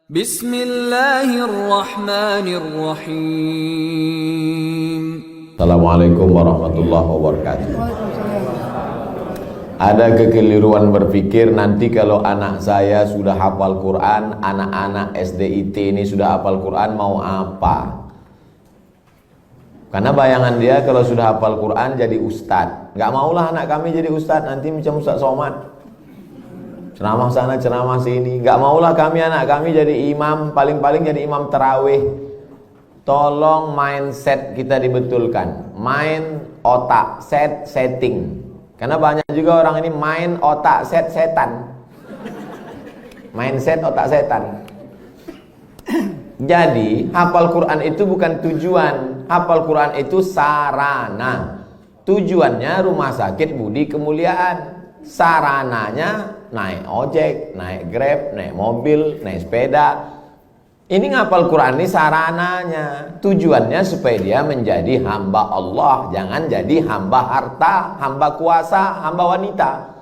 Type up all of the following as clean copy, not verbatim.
Bismillahirrahmanirrahim. Assalamualaikum warahmatullahi wabarakatuh. Ada kekeliruan berpikir nanti kalau anak saya sudah hafal Quran, anak-anak SDIT ini sudah hafal Quran mau apa? Karena bayangan dia kalau sudah hafal Quran jadi ustadz. Gak maulah anak kami jadi ustadz, nanti macam Ustadz Somad, ceramah sana ceramah sini. Gak maulah anak kami jadi imam, paling-paling jadi imam tarawih. Tolong mindset kita dibetulkan, main otak, setting. Karena banyak juga orang ini main otak setan. Mindset otak setan. Jadi hafal Quran itu bukan tujuan, hafal Quran itu sarana. Tujuannya rumah sakit Budi Kemuliaan, sarananya naik ojek, naik Grab, naik mobil, naik sepeda. Ini ngapal Quran ini sarananya. Tujuannya supaya dia menjadi hamba Allah, jangan jadi hamba harta, hamba kuasa, hamba wanita.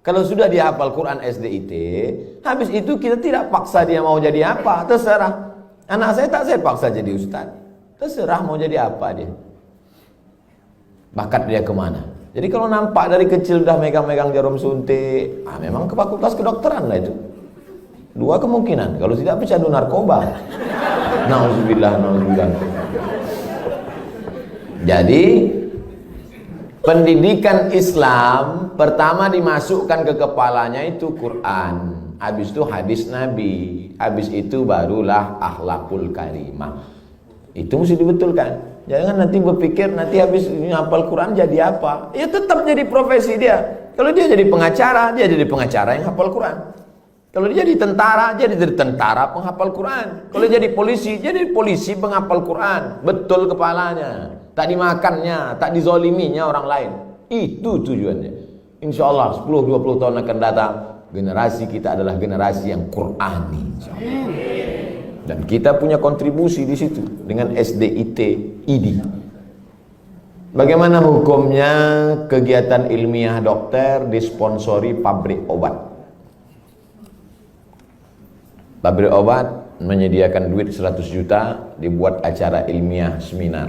Kalau sudah dia hafal Quran SDIT, habis itu kita tidak paksa dia mau jadi apa, terserah. Anak saya tak saya paksa jadi ustaz, terserah mau jadi apa dia. Bakat dia kemana. Jadi kalau nampak dari kecil udah megang-megang jarum suntik, memang ke fakultas kedokteran lah itu. Dua kemungkinan, kalau tidak pecandu narkoba. Nauzubillah. Jadi pendidikan Islam pertama dimasukkan ke kepalanya itu Quran, habis itu hadis Nabi, habis itu barulah akhlakul karimah. Itu mesti dibetulkan. Jangan nanti berpikir nanti habis hafal Quran jadi apa? Ya tetap jadi profesi dia. Kalau dia jadi pengacara, dia jadi pengacara yang hafal Quran. Kalau dia jadi tentara, dia jadi tentara penghafal Quran. Kalau dia jadi polisi penghafal Quran. Betul kepalanya. Tak dimakannya, tak dizoliminya orang lain. Itu tujuannya. Insya Allah 10-20 tahun akan datang, generasi kita adalah generasi yang Qurani. Dan kita punya kontribusi di situ dengan SDIT ID. Bagaimana hukumnya kegiatan ilmiah dokter disponsori pabrik obat? Pabrik obat menyediakan duit 100 juta, dibuat acara ilmiah, seminar,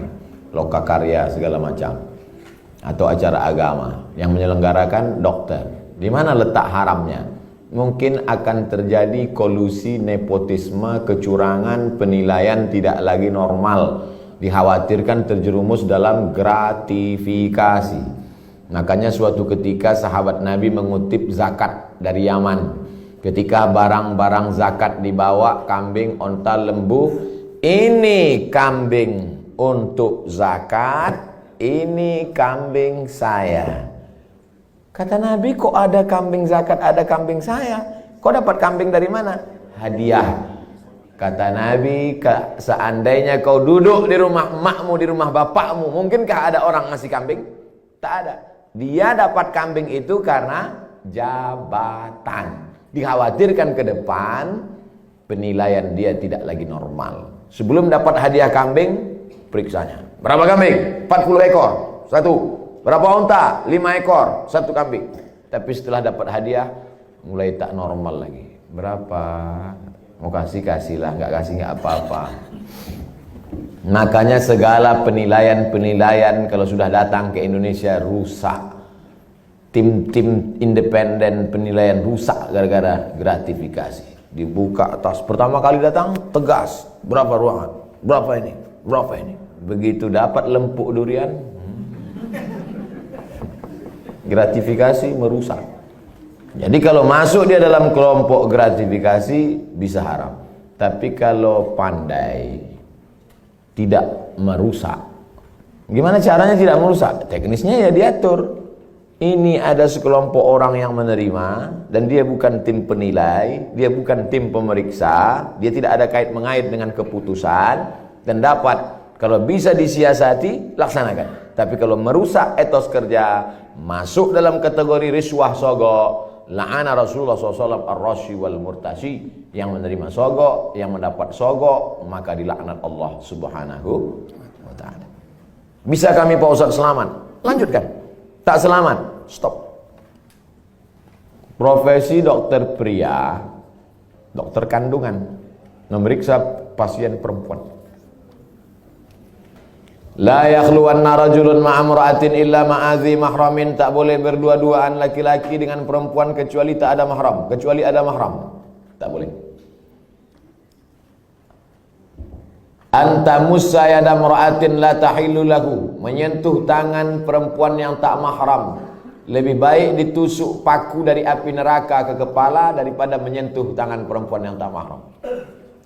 lokakarya segala macam, atau acara agama yang menyelenggarakan dokter. Di mana letak haramnya? Mungkin akan terjadi kolusi, nepotisme, kecurangan, penilaian tidak lagi normal. Dikhawatirkan terjerumus dalam gratifikasi. Makanya suatu ketika sahabat Nabi mengutip zakat dari Yaman. Ketika barang-barang zakat dibawa, kambing, onta, lembu, ini kambing untuk zakat, ini kambing saya. Kata Nabi, kok ada kambing zakat, ada kambing saya? Kok dapat kambing dari mana? Hadiah. Kata Nabi, seandainya kau duduk di rumah emakmu, di rumah bapakmu, mungkinkah ada orang ngasih kambing? Tak ada. Dia dapat kambing itu karena jabatan. Dikhawatirkan ke depan penilaian dia tidak lagi normal. Sebelum dapat hadiah kambing, periksanya. Berapa kambing? 40 ekor, satu. Berapa unta? 5 ekor, satu kambing. Tapi setelah dapat hadiah, mulai tak normal lagi. Berapa? Mau kasih-kasihlah, nggak kasih nggak apa-apa. Makanya segala penilaian kalau sudah datang ke Indonesia rusak. Tim-tim independen penilaian rusak gara-gara gratifikasi. Dibuka atas, pertama kali datang tegas, berapa ruangan, berapa ini. Begitu dapat lempuk durian, gratifikasi merusak. Jadi kalau masuk dia dalam kelompok gratifikasi bisa haram. Tapi kalau pandai tidak merusak, gimana caranya tidak merusak? Teknisnya ya diatur. Ini ada sekelompok orang yang menerima, dan dia bukan tim penilai, dia bukan tim pemeriksa, dia tidak ada kait mengait dengan keputusan, dan dapat, kalau bisa disiasati, laksanakan. Tapi kalau merusak etos kerja, masuk dalam kategori riswah sogok, la'ana Rasulullah SAW ar-rashi wal murtashi, yang menerima sogok, yang mendapat sogok, maka dilaknat Allah Subhanahu wa ta'ala. Bisa kami Pak Ustaz selamat? Lanjutkan. Tak selamat, stop. Profesi dokter pria, dokter kandungan, memeriksa pasien perempuan. La yakhluwanna rajulun ma'amra'atin illa ma'adhi mahramin, tak boleh berdua-duaan laki-laki dengan perempuan kecuali tak ada mahram, kecuali ada mahram. Tak boleh. Anta musayyada mar'atin la tahillu lahu, menyentuh tangan perempuan yang tak mahram lebih baik ditusuk paku dari api neraka ke kepala daripada menyentuh tangan perempuan yang tak mahram.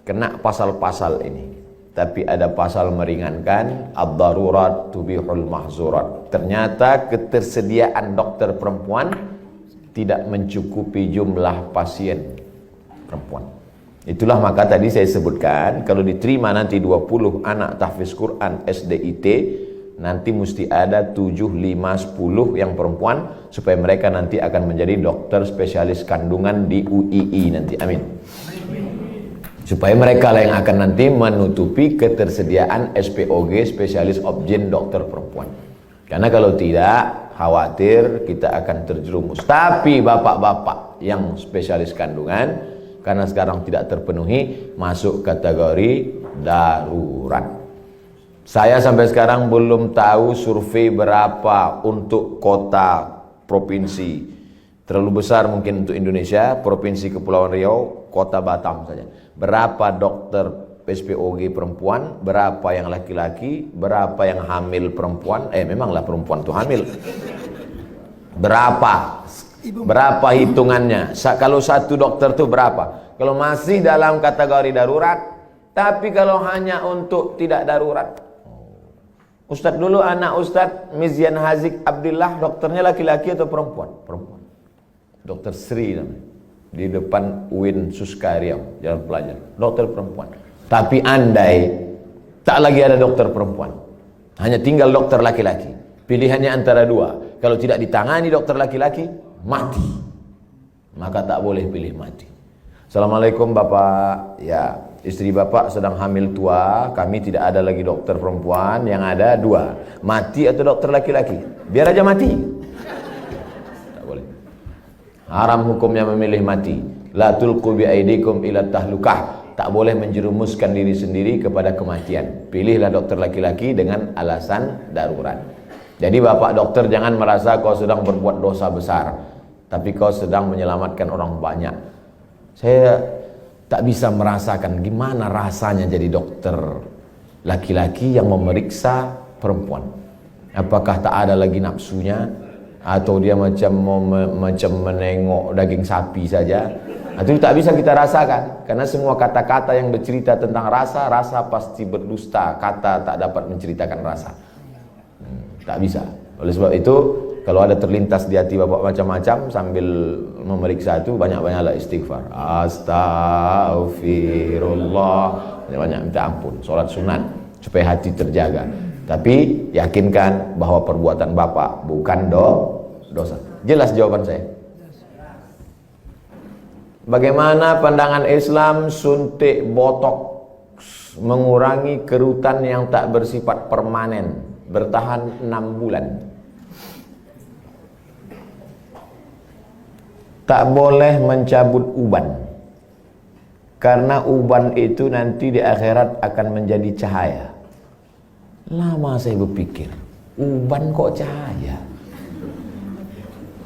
Kena pasal-pasal ini. Tapi ada pasal meringankan, ad-darurat tubihul mahzurat. Ternyata ketersediaan dokter perempuan tidak mencukupi jumlah pasien perempuan. Itulah maka tadi saya sebutkan, kalau diterima nanti 20 anak tahfiz Quran SDIT, nanti mesti ada 7, 5, 10 yang perempuan, supaya mereka nanti akan menjadi dokter spesialis kandungan di UII nanti. Amin. Supaya mereka lah yang akan nanti menutupi ketersediaan SPOG, spesialis obgyn dokter perempuan. Karena kalau tidak, khawatir kita akan terjerumus. Tapi bapak-bapak yang spesialis kandungan, karena sekarang tidak terpenuhi, masuk kategori darurat. Saya sampai sekarang belum tahu survei berapa untuk kota provinsi. Terlalu besar mungkin untuk Indonesia, Provinsi Kepulauan Riau, Kota Batam saja. Berapa dokter SPOG perempuan, berapa yang laki-laki, berapa yang hamil perempuan, memanglah perempuan tuh hamil. Berapa hitungannya? Kalau satu dokter tuh berapa? Kalau masih dalam kategori darurat, tapi kalau hanya untuk tidak darurat. Ustadz dulu, anak Ustadz Mizyan Hazik Abdillah, dokternya laki-laki atau perempuan? Perempuan. Dokter Sri namanya, di depan UIN Suska Riau, Jalan Pelajar, dokter perempuan. Tapi andai tak lagi ada dokter perempuan, hanya tinggal dokter laki-laki, pilihannya antara dua. Kalau tidak ditangani dokter laki-laki, mati. Maka tak boleh pilih mati. Assalamualaikum Bapak, ya istri Bapak sedang hamil tua, kami tidak ada lagi dokter perempuan, yang ada dua, mati atau dokter laki-laki. Biar aja mati. Haram hukumnya memilih mati. La tulqu bi aidikum ila tahlukah. Tak boleh menjerumuskan diri sendiri kepada kematian. Pilihlah dokter laki-laki dengan alasan darurat. Jadi bapak dokter jangan merasa kau sedang berbuat dosa besar, tapi kau sedang menyelamatkan orang banyak. Saya tak bisa merasakan gimana rasanya jadi dokter laki-laki yang memeriksa perempuan. Apakah tak ada lagi nafsunya? Atau dia macam menengok daging sapi saja? Itu tak bisa kita rasakan, karena semua kata-kata yang bercerita tentang rasa, rasa pasti berdusta. Kata tak dapat menceritakan rasa. Tak bisa. Oleh sebab itu, kalau ada terlintas di hati bapak macam-macam sambil memeriksa itu, banyak-banyaklah istighfar. Astaghfirullah. Banyak minta ampun, sholat sunat supaya hati terjaga. Tapi yakinkan bahwa perbuatan bapak bukan dosa. Jelas jawaban saya. Bagaimana pandangan Islam suntik botox mengurangi kerutan yang tak bersifat permanen, bertahan 6 bulan? Tak boleh mencabut uban, karena uban itu nanti di akhirat akan menjadi cahaya. Lama saya berpikir, uban kok cahaya?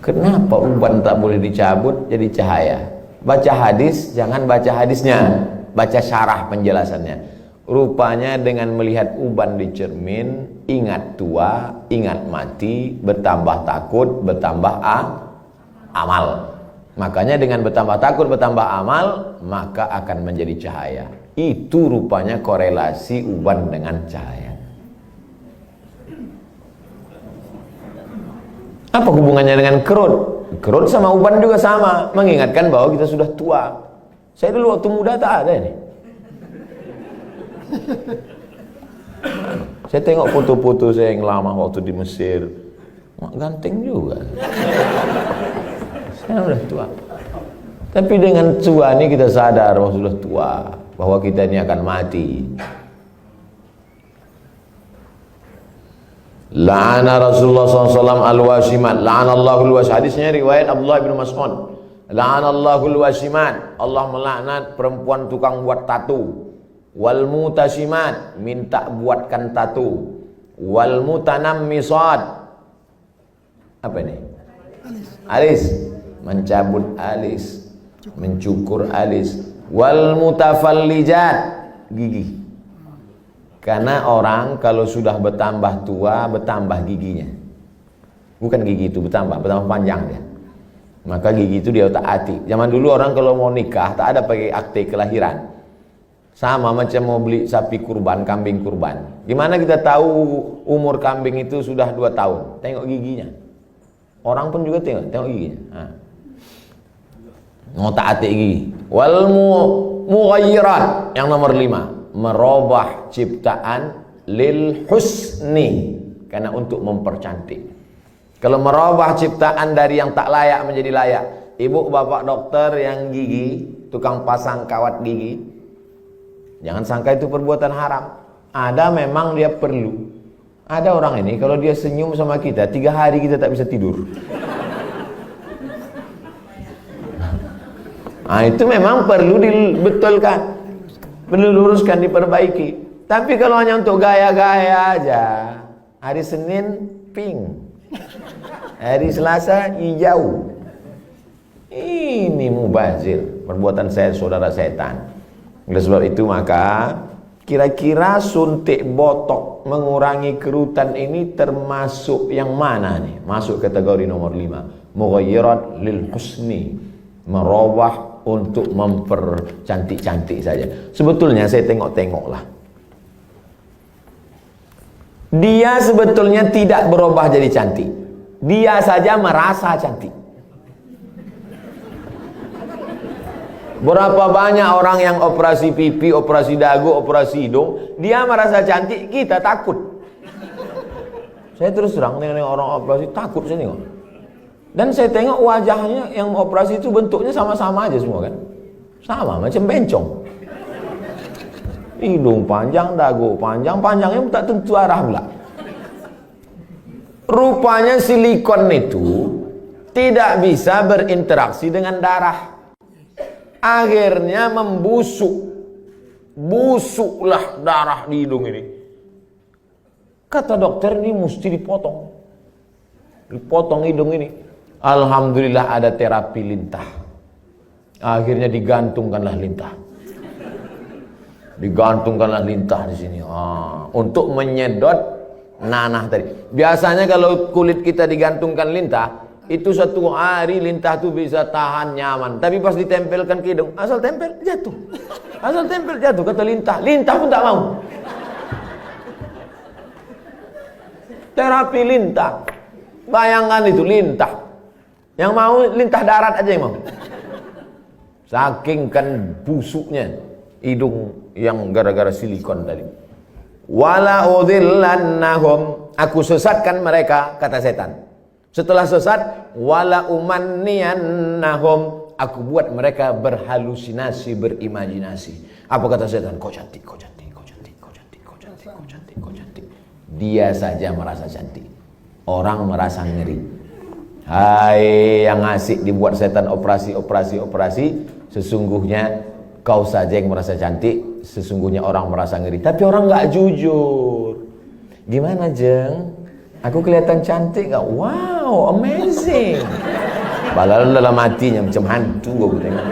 Kenapa uban tak boleh dicabut jadi cahaya? Baca hadis, jangan baca hadisnya, baca syarah penjelasannya. Rupanya dengan melihat uban di cermin, ingat tua, ingat mati, bertambah takut, bertambah amal. Makanya dengan bertambah takut, bertambah amal, maka akan menjadi cahaya. Itu rupanya korelasi uban dengan cahaya. Apa hubungannya dengan kerut? Kerut sama uban juga sama, mengingatkan bahwa kita sudah tua. Saya dulu waktu muda tak ada ini. Saya tengok foto-foto saya yang lama waktu di Mesir, ganteng juga. Saya sudah tua. Tapi dengan tua ini kita sadar bahwa sudah tua, bahwa kita ini akan mati. La'ana Rasulullah SAW al-wasimat, la'ana Allahul was. Hadisnya riwayat Abdullah bin Mas'ud. La'anallahul wasimat, Allah melaknat perempuan tukang buat tato. Wal mutasimat, minta buatkan tato. Wal mutanammisat, apa ini? Alis, mencabut alis, mencukur alis. Wal mutafallijat, gigi. Karena orang kalau sudah bertambah tua, bertambah giginya. Bukan gigi itu bertambah panjang dia. Maka gigi itu dia taati. Zaman dulu orang kalau mau nikah tak ada pakai akte kelahiran. Sama macam mau beli sapi kurban, kambing kurban. Gimana kita tahu umur kambing itu sudah 2 tahun? Tengok giginya. Orang pun juga tengok giginya. Nah. Mau taati gigi. Wal mughayyirat, yang nomor 5. Merubah ciptaan lil husni, karena untuk mempercantik. Kalau merubah ciptaan dari yang tak layak menjadi layak. Ibu bapak dokter yang gigi, tukang pasang kawat gigi, jangan sangka itu perbuatan haram. Ada memang dia perlu. Ada orang ini kalau dia senyum sama kita 3 hari kita tak bisa tidur. Nah, itu memang perlu dibetulkan, perlu luruskan, diperbaiki. Tapi kalau hanya untuk gaya-gaya aja, hari Senin pink, hari Selasa hijau, ini mubazir, perbuatan saya saudara setan. Oleh sebab itu maka kira-kira suntik botok mengurangi kerutan ini termasuk yang mana nih? Masuk kategori nomor 5, mughayyirat lil husni, merubah untuk mempercantik-cantik saja. Sebetulnya saya tengok-tengoklah, dia sebetulnya tidak berubah jadi cantik, dia saja merasa cantik. Berapa banyak orang yang operasi pipi, operasi dagu, operasi hidung, dia merasa cantik, kita takut. Saya terus terang dengan orang operasi takut saya tengok. Dan saya tengok wajahnya yang operasi itu bentuknya sama-sama aja semua kan. Sama, macam bencong. Hidung panjang, dagu panjang, panjangnya tak tentu arah pula. Rupanya silikon itu tidak bisa berinteraksi dengan darah. Akhirnya membusuk. Busuklah darah di hidung ini. Kata dokter, ini mesti dipotong. Dipotong hidung ini. Alhamdulillah ada terapi lintah. Akhirnya digantungkanlah lintah. Digantungkanlah lintah di sini. Untuk menyedot nanah tadi. Biasanya kalau kulit kita digantungkan lintah, itu 1 hari lintah itu bisa tahan nyaman. Tapi pas ditempelkan ke hidung, asal tempel jatuh. Asal tempel jatuh, kata lintah. Lintah pun tak mau. Terapi lintah. Bayangkan itu lintah. Yang mau lintah darat aja yang mau. Saking kan busuknya hidung yang gara-gara silikon tadi. Wala udhillannahum, aku sesatkan mereka, kata setan. Setelah sesat, wala umanniyannahum, aku buat mereka berhalusinasi, berimajinasi. Apa kata setan? Kau cantik, kau cantik, kau cantik, kau cantik, kau cantik, kau cantik, kau cantik. Dia saja merasa cantik. Orang merasa ngeri. Hai yang asik dibuat setan operasi, sesungguhnya kau saja yang merasa cantik, sesungguhnya orang merasa ngeri. Tapi orang nggak jujur. Gimana Jeng? Aku kelihatan cantik nggak? Wow, amazing. Padahal dalam hatinya macam hantu gue tengok.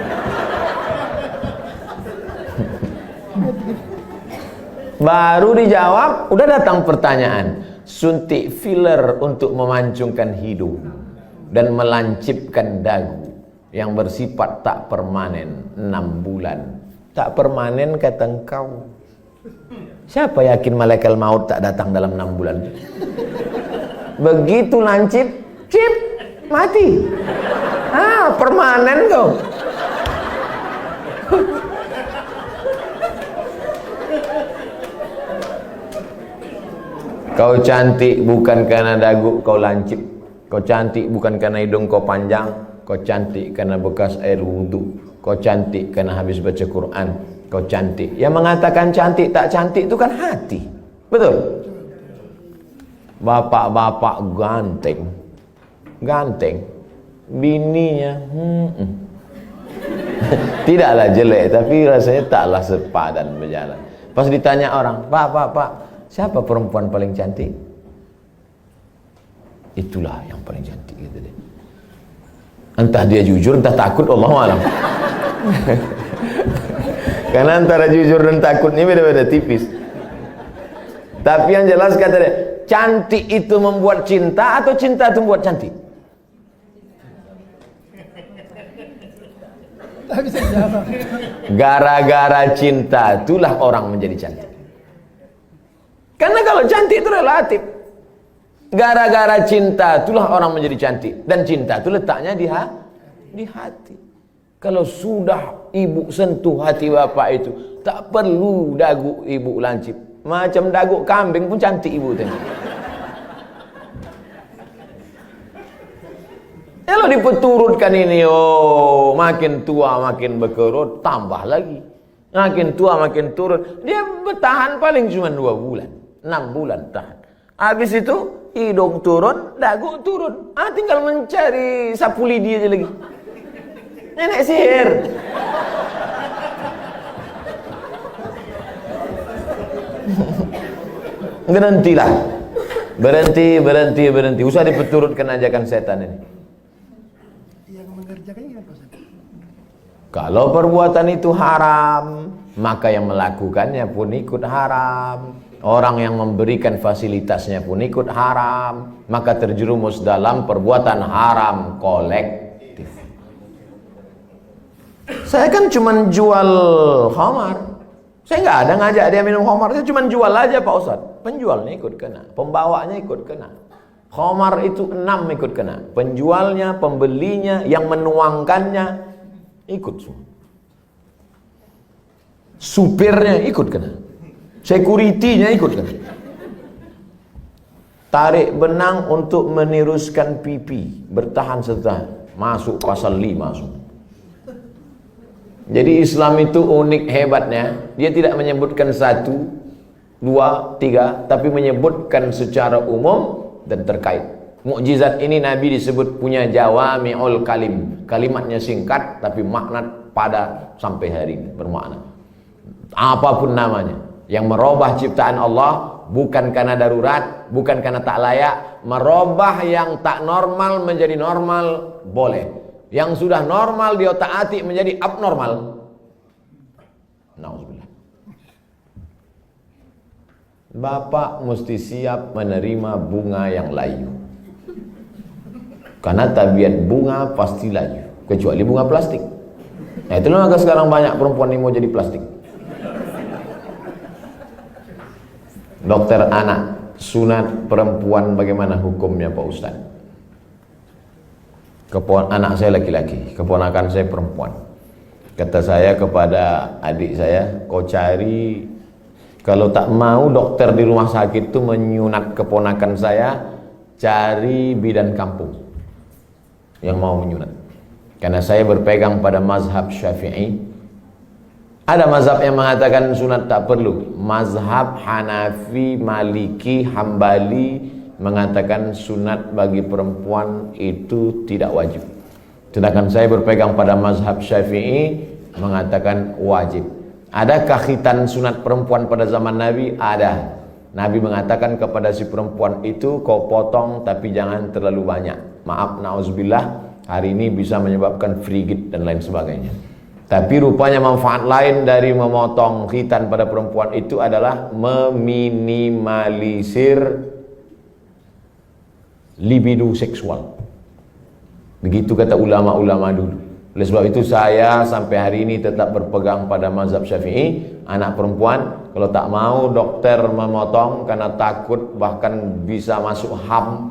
Baru dijawab, udah datang pertanyaan. Suntik filler untuk memancungkan hidung dan melancipkan dagu yang bersifat tak permanen 6 bulan. Tak permanen kata engkau. Siapa yakin malaikat maut tak datang dalam 6 bulan? Begitu lancip, cip, mati. Permanen kau. Kau cantik bukan karena dagu kau lancip. Kau cantik bukan karena hidung kau panjang. Kau cantik karena bekas air wudhu. Kau cantik karena habis baca Quran. Kau cantik. Yang mengatakan cantik tak cantik itu kan hati. Betul? Bapak-bapak ganteng. Ganteng. Bininya Tidaklah jelek, tapi rasanya taklah sepadan berjalan. Pas ditanya orang, Pak, siapa perempuan paling cantik? Itulah yang paling cantik, gitu deh. Entah dia jujur, entah takut, Allahu a'lam. Karena antara jujur dan takut ini beda-beda tipis. Tapi yang jelas kata dia, cantik itu membuat cinta atau cinta itu membuat cantik? Gara-gara cinta itulah orang menjadi cantik. Karena kalau cantik itu relatif. Gara-gara cinta itulah orang menjadi cantik. Dan cinta itu letaknya di hati. Kalau sudah ibu sentuh hati bapak itu, tak perlu dagu ibu lancip. Macam dagu kambing pun cantik ibu tengok. Kalau dipeturutkan ini, oh makin tua makin berkerut, tambah lagi. Makin tua makin turun. Dia bertahan paling cuma 2 bulan, 6 bulan tahan. Habis itu hidung turun, dagu turun. Tinggal mencari sapu lidi aja lagi. Nenek sihir. Berhentilah. Berhenti. Usah dipeturutkan ajakan setan ini. Kalau perbuatan itu haram, maka yang melakukannya pun ikut haram. Orang yang memberikan fasilitasnya pun ikut haram. Maka terjerumus dalam perbuatan haram kolektif. Saya kan cuma jual khamar. Saya nggak ada ngajak dia minum khamar. Saya cuma jual aja Pak Ustadz. Penjualnya ikut kena, pembawanya ikut kena. Khamar itu 6 ikut kena. Penjualnya, pembelinya, yang menuangkannya ikut semua. Supirnya ikut kena. Security-nya ikut kena. Tarik benang untuk meniruskan pipi, bertahan setahun, masuk pasal 5 semua. Jadi Islam itu unik hebatnya, dia tidak menyebutkan 1, 2, 3, tapi menyebutkan secara umum dan terkait. Mukjizat ini Nabi disebut punya jawami'ul kalim. Kalimatnya singkat tapi makna pada sampai hari ini bermakna. Apapun namanya, yang merubah ciptaan Allah bukan karena darurat, bukan karena tak layak. Merubah yang tak normal menjadi normal boleh. Yang sudah normal dia taati menjadi abnormal. Nauzubillah. Bapak mesti siap menerima bunga yang layu. Karena tabiat bunga pasti layu, kecuali bunga plastik. Nah, itulah maka sekarang banyak perempuan yang mau jadi plastik. Dokter anak, sunat perempuan bagaimana hukumnya Pak Ustaz? Anak saya laki-laki, keponakan saya perempuan. Kata saya kepada adik saya, kau cari, kalau tak mau dokter di rumah sakit itu menyunat keponakan saya, cari bidan kampung yang mau menyunat. Karena saya berpegang pada mazhab Syafi'i. Ada mazhab yang mengatakan sunat tak perlu. Mazhab Hanafi, Maliki, Hambali mengatakan sunat bagi perempuan itu tidak wajib. Sedangkan saya berpegang pada mazhab Syafi'i mengatakan wajib. Adakah khitan sunat perempuan pada zaman Nabi? Ada. Nabi mengatakan kepada si perempuan itu, kau potong tapi jangan terlalu banyak. Maaf, na'udzubillah, hari ini bisa menyebabkan frigid dan lain sebagainya. Tapi rupanya manfaat lain dari memotong khitan pada perempuan itu adalah meminimalisir libido seksual. Begitu kata ulama-ulama dulu. Oleh sebab itu saya sampai hari ini tetap berpegang pada mazhab Syafi'i. Anak perempuan kalau tak mau dokter memotong karena takut bahkan bisa masuk HAM,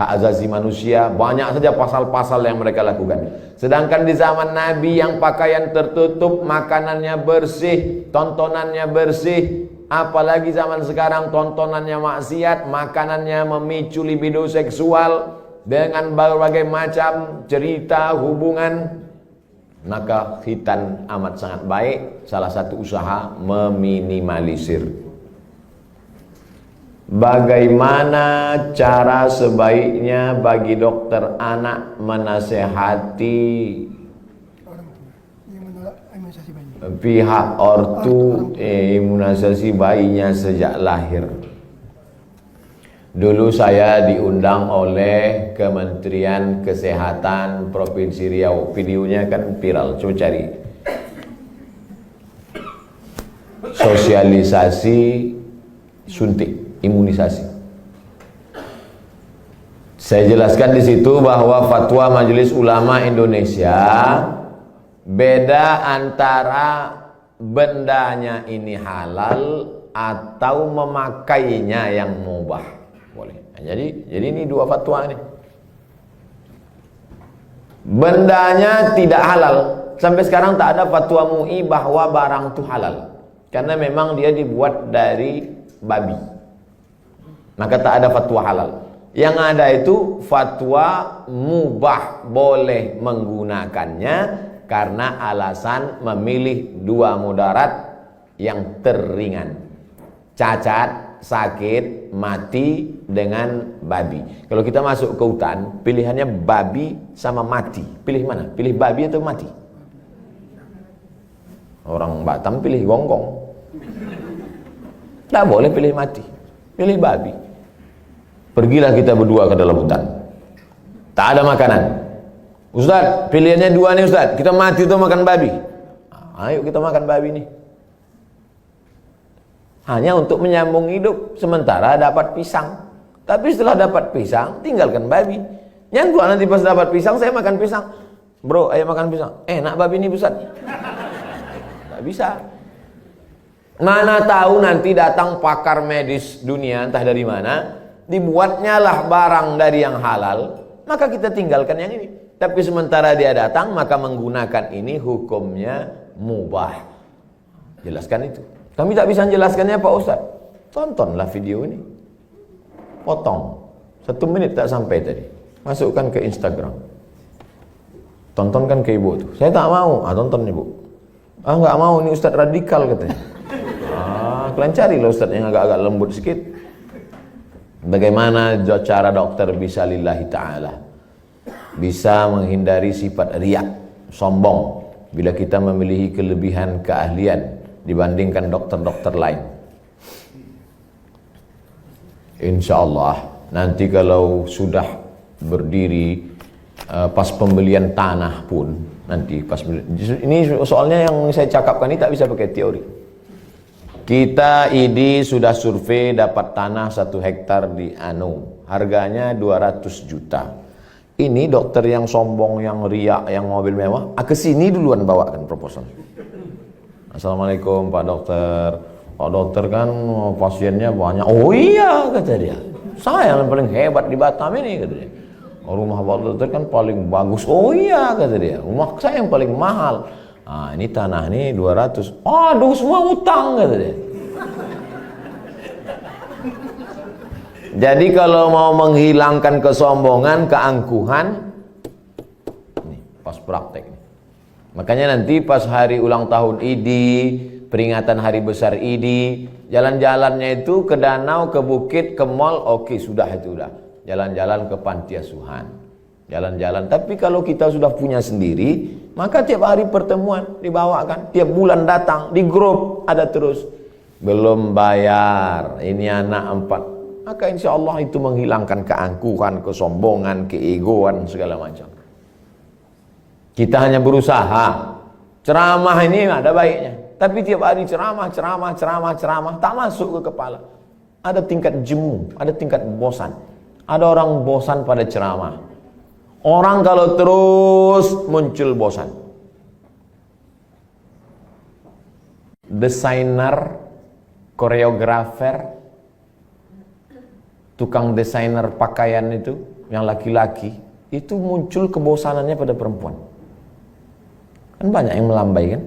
hak asasi manusia, banyak saja pasal-pasal yang mereka lakukan. Sedangkan di zaman Nabi yang pakaian tertutup, makanannya bersih, tontonannya bersih. Apalagi zaman sekarang tontonannya maksiat, makanannya memicu libido seksual dengan berbagai macam cerita hubungan. Maka khitan amat sangat baik. Salah satu usaha meminimalisir. Bagaimana cara sebaiknya bagi dokter anak menasehati imunisasi bayi. Pihak ortu imunisasi bayinya sejak lahir. Dulu saya diundang oleh Kementerian Kesehatan Provinsi Riau. Videonya kan viral, coba cari. Sosialisasi suntik imunisasi. Saya jelaskan di situ bahwa fatwa Majelis Ulama Indonesia beda antara bendanya ini halal atau memakainya yang mubah. Boleh. Nah, jadi ini dua fatwa ini. Bendanya tidak halal. Sampai sekarang tak ada fatwa MUI bahwa barang itu halal. Karena memang dia dibuat dari babi. Maka tak ada fatwa halal. Yang ada itu fatwa mubah, boleh menggunakannya karena alasan memilih dua mudarat yang teringan. Cacat, sakit, mati dengan babi. Kalau kita masuk ke hutan, pilihannya babi sama mati. Pilih mana? Pilih babi atau mati? Orang Batam pilih gonggong. Tak boleh pilih mati. Pilih babi. Pergilah kita berdua ke dalam hutan. Tak ada makanan. Ustaz, pilihannya dua nih Ustaz. Kita mati atau makan babi? Ayo kita makan babi nih. Hanya untuk menyambung hidup. Sementara dapat pisang. Tapi setelah dapat pisang, tinggalkan babi. Yang gua nanti pas dapat pisang, saya makan pisang. Bro, ayo makan pisang. Enak babi ini Ustaz. Tak bisa. Mana tahu nanti datang pakar medis dunia, entah dari mana, dibuatnya lah barang dari yang halal, maka kita tinggalkan yang ini. Tapi sementara dia datang, maka menggunakan ini hukumnya mubah. Jelaskan itu. Kami tak bisa menjelaskannya Pak Ustaz. Tontonlah video ini. Potong. 1 menit tak sampai tadi. Masukkan ke Instagram. Tontonkan ke ibu tuh. Saya tak mau. Tonton ibu. Enggak mau, ini Ustaz radikal katanya. Kalian carilah Ustaz yang agak-agak lembut sedikit. Bagaimana cara dokter bisa lillahi ta'ala, bisa menghindari sifat riak, sombong, bila kita memiliki kelebihan keahlian dibandingkan dokter-dokter lain. Insya Allah nanti kalau sudah berdiri pas pembelian tanah pun, nanti pas ini soalnya yang saya cakapkan ini tak bisa pakai teori. Kita ID sudah survei dapat tanah 1 hektar di Anu, harganya 200 juta. Ini dokter yang sombong, yang riak, yang mobil mewah, kesini duluan bawakan proposal. Assalamualaikum Pak Dokter. Pak Dokter kan pasiennya banyak. Oh iya kata dia. Saya yang paling hebat di Batam ini kata dia. Rumah Pak Dokter kan paling bagus. Oh iya kata dia. Rumah saya yang paling mahal. Ini tanah nih 200. Aduh semua utang kata dia. Jadi kalau mau menghilangkan kesombongan, keangkuhan, nih pas praktek nih. Makanya nanti pas hari ulang tahun ID, peringatan hari besar ID, jalan-jalannya itu ke danau, ke bukit, ke mall, oke sudah itu udah. Jalan-jalan ke panti asuhan. Jalan-jalan. Tapi kalau kita sudah punya sendiri, maka tiap hari pertemuan dibawakan, tiap bulan datang di grup ada terus. Belum bayar, ini anak 4. Maka insya Allah itu menghilangkan keangkuhan, kesombongan, keegoan segala macam. Kita hanya berusaha. Ceramah ini ada baiknya, tapi tiap hari ceramah, tak masuk ke kepala. Ada tingkat jemu, ada tingkat bosan. Ada orang bosan pada ceramah. Orang kalau terus muncul bosan. Desainer, koreografer, tukang desainer pakaian itu, yang laki-laki, itu muncul kebosanannya pada perempuan. Kan banyak yang melambai kan?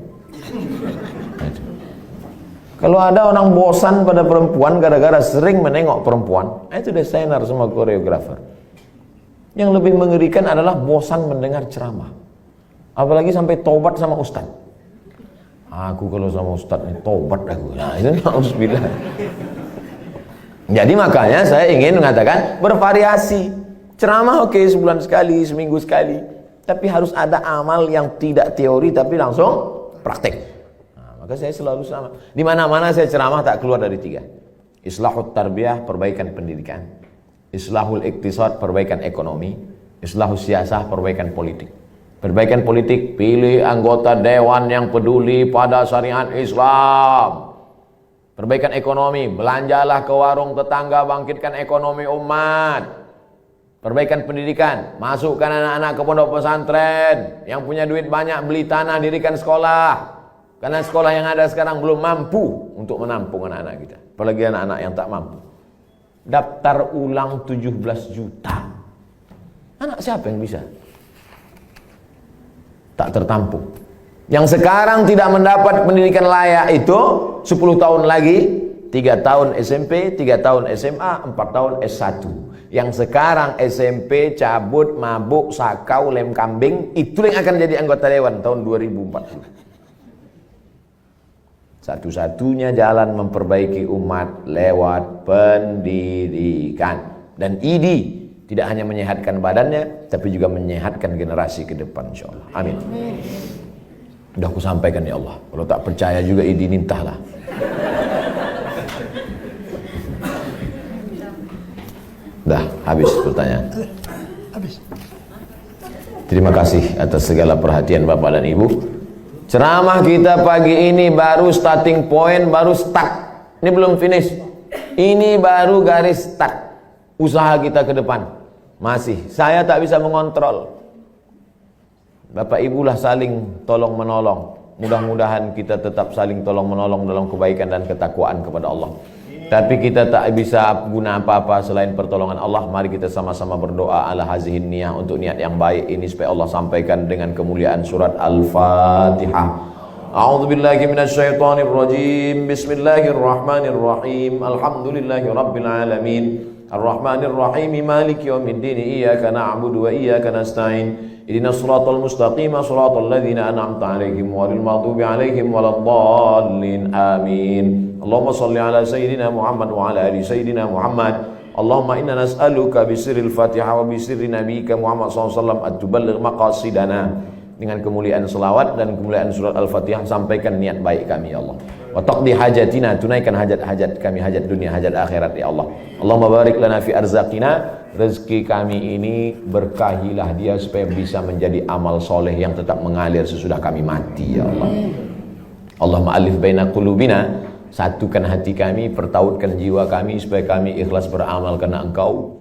Kalau ada orang bosan pada perempuan gara-gara sering menengok perempuan, itu desainer sama koreografer. Yang lebih mengerikan adalah bosan mendengar ceramah. Apalagi sampai tobat sama ustaz. Aku kalau sama ustaz ini tobat aku. Nah, itu na'udzubillah. Jadi makanya saya ingin mengatakan bervariasi. Ceramah oke, sebulan sekali, seminggu sekali. Tapi harus ada amal yang tidak teori tapi langsung praktek. Nah, maka saya selalu sama. Di mana-mana saya ceramah tak keluar dari 3. Islahut tarbiyah, perbaikan pendidikan. Islahul iktisad, perbaikan ekonomi. Islahus siasah, perbaikan politik. Perbaikan politik, pilih anggota dewan yang peduli pada syariat Islam. Perbaikan ekonomi, belanjalah ke warung tetangga, bangkitkan ekonomi umat. Perbaikan pendidikan, masukkan anak-anak ke pondok pesantren. Yang punya duit banyak, beli tanah, dirikan sekolah. Karena sekolah yang ada sekarang belum mampu untuk menampung anak-anak kita. Apalagi anak-anak yang tak mampu. Daftar ulang 17 juta. Anak siapa yang bisa? Tak tertampung. Yang sekarang tidak mendapat pendidikan layak itu 10 tahun lagi 3 tahun SMP, 3 tahun SMA, 4 tahun S1. Yang sekarang SMP cabut, mabuk, sakau, lem kambing, itu yang akan jadi anggota dewan tahun 2040. Satu-satunya jalan memperbaiki umat lewat pendidikan. Dan ID tidak hanya menyehatkan badannya, tapi juga menyehatkan generasi ke depan, insyaallah. Amin. Udah aku sampaikan ya Allah. Kalau tak percaya juga ID nintahlah. Dah habis pertanyaan. Habis. Terima kasih atas segala perhatian Bapak dan Ibu. Ceramah kita pagi ini baru starting point, baru start. Ini belum finish. Ini baru garis start. Usaha kita ke depan. Masih. Saya tak bisa mengontrol. Bapak Ibu lah saling tolong menolong. Mudah-mudahan kita tetap saling tolong menolong dalam kebaikan dan ketakwaan kepada Allah. Tapi kita tak bisa guna apa-apa selain pertolongan Allah. Mari kita sama-sama berdoa ala hazihin niyah, untuk niat yang baik ini supaya Allah sampaikan dengan kemuliaan surat Al-Fatihah. A'udzubillahi minasyaitonir rajim. Bismillahirrahmanirrahim. Alhamdulillahi rabbil alamin. Ar-Rahmanir Rahim. Maliki yaumiddin. Iyyaka na'budu wa iyyaka nasta'in. Ihdinas siratal mustaqim, siratal ladzina an'amta 'alaihim ghairil maghdubi 'alaihim waladdallin. Amin. Allahumma shalli ala sayyidina Muhammad wa ala ali sayyidina Muhammad. Allahumma inna nas'aluka bisirril Fatihah wa bisirri nabiyyika Muhammad sallallahu alaihi wasallam at-tuballigh maqasidana. Dengan kemuliaan selawat dan kemuliaan surat Al-Fatihah, sampaikan niat baik kami ya Allah. Wa taqdi hajatina, tunaikan hajat-hajat kami, hajat dunia, hajat akhirat ya Allah. Allahumma barik lana fi arzaqina, rezeki kami ini berkahilah dia supaya bisa menjadi amal soleh yang tetap mengalir sesudah kami mati ya Allah. Allahumma alif baina qulubina, satukan hati kami, pertautkan jiwa kami supaya kami ikhlas beramal karena Engkau.